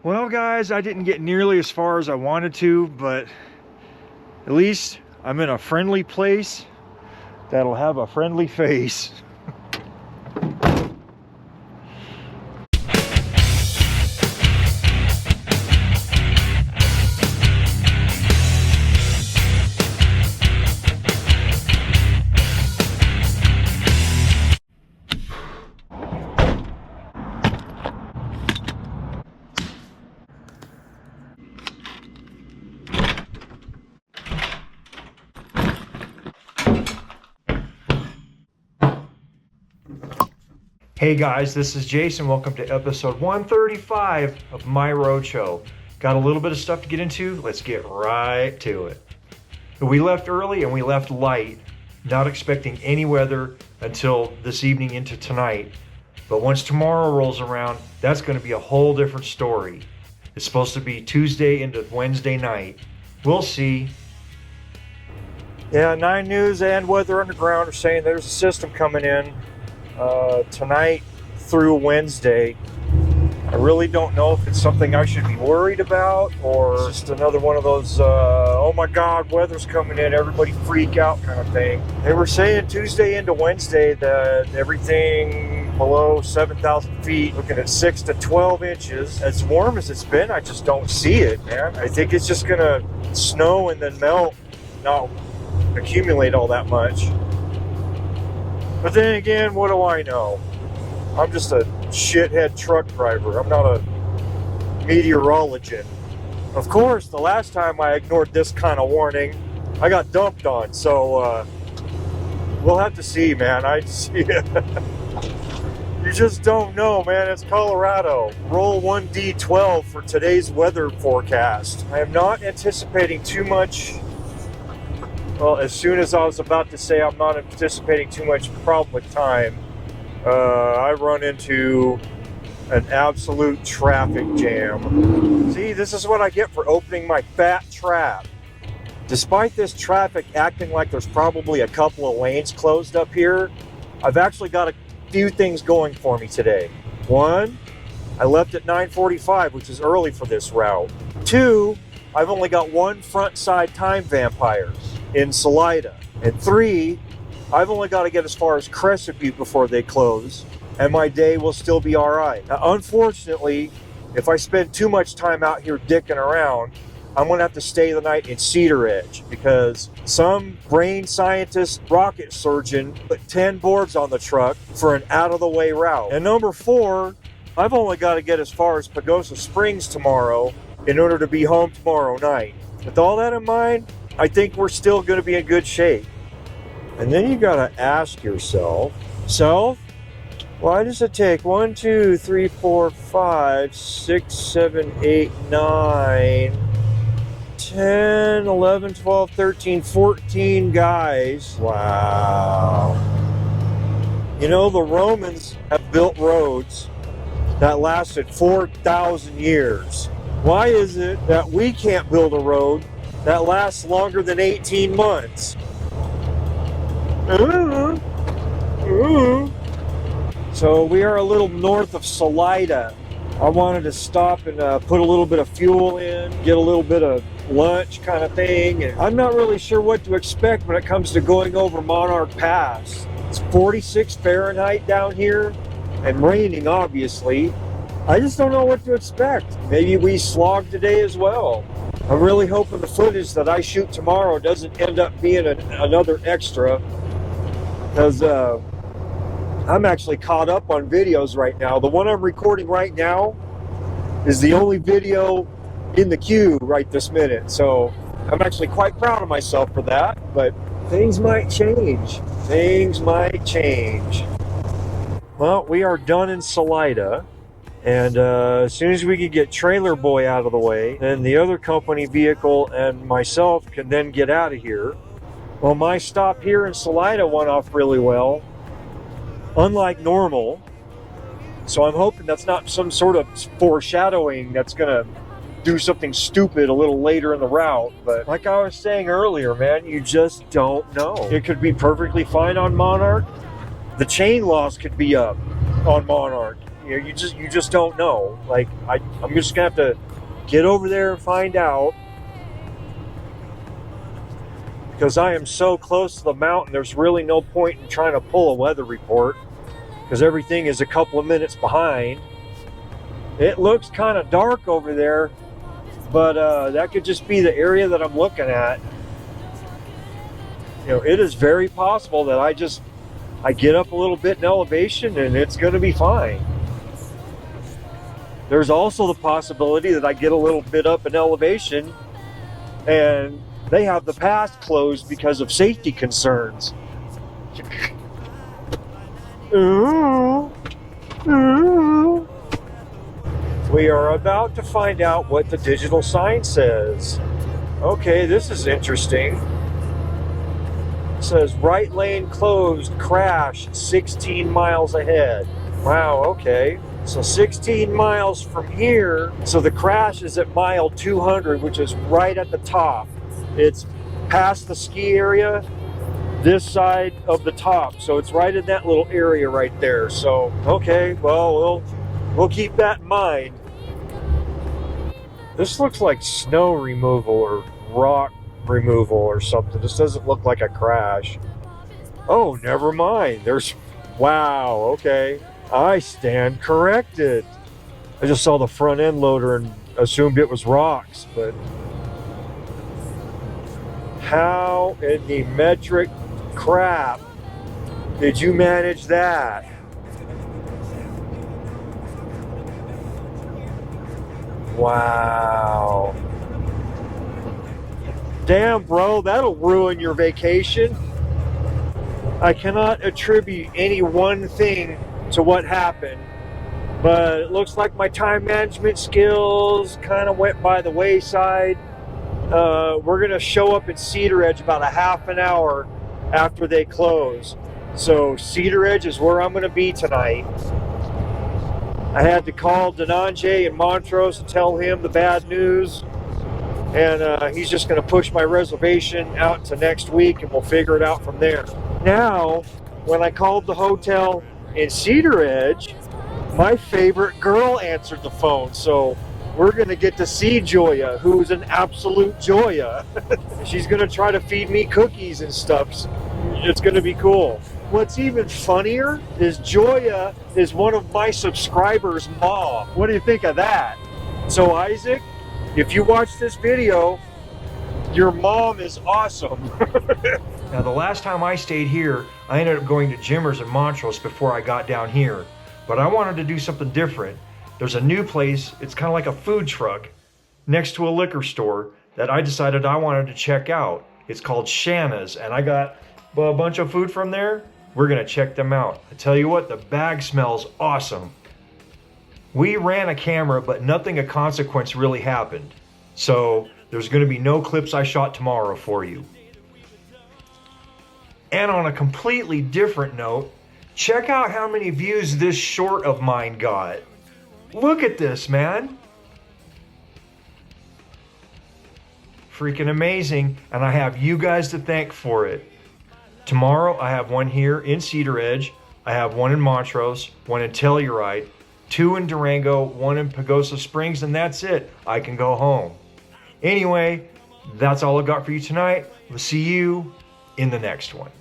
Well, guys, I didn't get nearly as far as I wanted to, but at least I'm in a friendly place that'll have a friendly face. Hey guys, this is Jace and welcome to episode 135 of my road show. Got a little bit of stuff to get into, let's get right to it. We left early and we left light, not expecting any weather until this evening into tonight. But once tomorrow rolls around, that's going to be a whole different story. It's supposed to be Tuesday into Wednesday night. We'll see. Yeah, 9 News and Weather Underground are saying there's a system coming in tonight through Wednesday. I really don't know if it's something I should be worried about or just another one of those oh my god, weather's coming in, everybody freak out kind of thing. They were saying Tuesday into Wednesday that everything below 7,000 feet looking at 6 to 12 inches. As warm as it's been, I just don't see it, man. I think it's just gonna snow and then melt, not accumulate all that much. But then again, what do I know? I'm just a shithead truck driver. I'm not a meteorologist. Of course, the last time I ignored this kind of warning, I got dumped on. So we'll have to see, man. You just don't know, man. It's Colorado. Roll 1D12 for today's weather forecast. I am not anticipating too much. Well, as soon as I was about to say I'm not anticipating too much problem with time, I run into an absolute traffic jam. See, this is what I get for opening my fat trap. Despite this traffic acting like there's probably a couple of lanes closed up here, I've actually got a few things going for me today. 1, I left at 9:45, which is early for this route. 2, I've only got 1 front side time vampires in Salida. And 3, I've only got to get as far as Crescent Butte before they close, and my day will still be all right. Now, unfortunately, if I spend too much time out here dicking around, I'm going to have to stay the night in Cedaredge because some brain scientist rocket surgeon put 10 boards on the truck for an out-of-the-way route. And number 4, I've only got to get as far as Pagosa Springs tomorrow in order to be home tomorrow night. With all that in mind, I think we're still going to be in good shape. And then you got to ask yourself, why does it take 1, 2, 3, 4, 5, 6, 7, 8, 9, 10, 11, 12, 13, 14 guys? Wow. You know, the Romans have built roads that lasted 4,000 years. Why is it that we can't build a road that lasts longer than 18 months? So we are a little north of Salida. I wanted to stop and put a little bit of fuel in, get a little bit of lunch kind of thing. And I'm not really sure what to expect when it comes to going over Monarch Pass. It's 46 Fahrenheit down here and raining, obviously. I just don't know what to expect. Maybe we slog today as well. I'm really hoping the footage that I shoot tomorrow doesn't end up being another extra, because I'm actually caught up on videos right now. The one I'm recording right now is the only video in the queue right this minute. So I'm actually quite proud of myself for that, but things might change. Things might change. Well, we are done in Salida. And as soon as we can get Trailer Boy out of the way, then the other company vehicle and myself can then get out of here. Well, my stop here in Salida went off really well, unlike normal. So I'm hoping that's not some sort of foreshadowing that's going to do something stupid a little later in the route. But like I was saying earlier, man, you just don't know. It could be perfectly fine on Monarch. The chain loss could be up on Monarch. you just don't know. Like I'm just gonna have to get over there and find out, because I am so close to the mountain. There's really no point in trying to pull a weather report because everything is a couple of minutes behind. It looks kind of dark over there, but that could just be the area that I'm looking at. You know, it is very possible that I get up a little bit in elevation and it's going to be fine. There's also the possibility that I get a little bit up in elevation and they have the pass closed because of safety concerns. Ooh. Ooh. We are about to find out what the digital sign says. Okay, this is interesting. It says right lane closed, crash 16 miles ahead. Wow, okay. So 16 miles from here. So the crash is at mile 200, which is right at the top. It's past the ski area, this side of the top. So it's right in that little area right there. So, okay, well, we'll keep that in mind. This looks like snow removal or rock removal or something. This doesn't look like a crash. Oh, never mind. Wow, okay. I stand corrected. I just saw the front end loader and assumed it was rocks, but how in the metric crap did you manage that? Wow. Damn, bro, that'll ruin your vacation. I cannot attribute any one thing to what happened, but it looks like my time management skills kind of went by the wayside. We're going to show up at Cedaredge about a half an hour after they close. So Cedaredge is where I'm going to be tonight. I had to call Denanje in Montrose and tell him the bad news. And he's just going to push my reservation out to next week and we'll figure it out from there. Now, when I called the hotel in Cedaredge, my favorite girl answered the phone. So we're going to get to see Joya, who's an absolute Joya. She's going to try to feed me cookies and stuff. It's going to be cool. What's even funnier is Joya is one of my subscribers' mom. What do you think of that? So Isaac, if you watch this video, your mom is awesome. Now, the last time I stayed here, I ended up going to J.H.R.S in Montrose before I got down here. But I wanted to do something different. There's a new place, it's kind of like a food truck, next to a liquor store that I decided I wanted to check out. It's called Shanna's, and I got a bunch of food from there. We're gonna check them out. I tell you what, the bag smells awesome. We ran a camera, but nothing of consequence really happened. So there's gonna be no clips I shot tomorrow for you. And on a completely different note, check out how many views this short of mine got. Look at this, man. Freaking amazing, and I have you guys to thank for it. Tomorrow I have one here in Cedaredge, I have one in Montrose, one in Telluride, 2 in Durango, 1 in Pagosa Springs, and that's it. I can go home. Anyway, that's all I got for you tonight. We'll see you in the next one.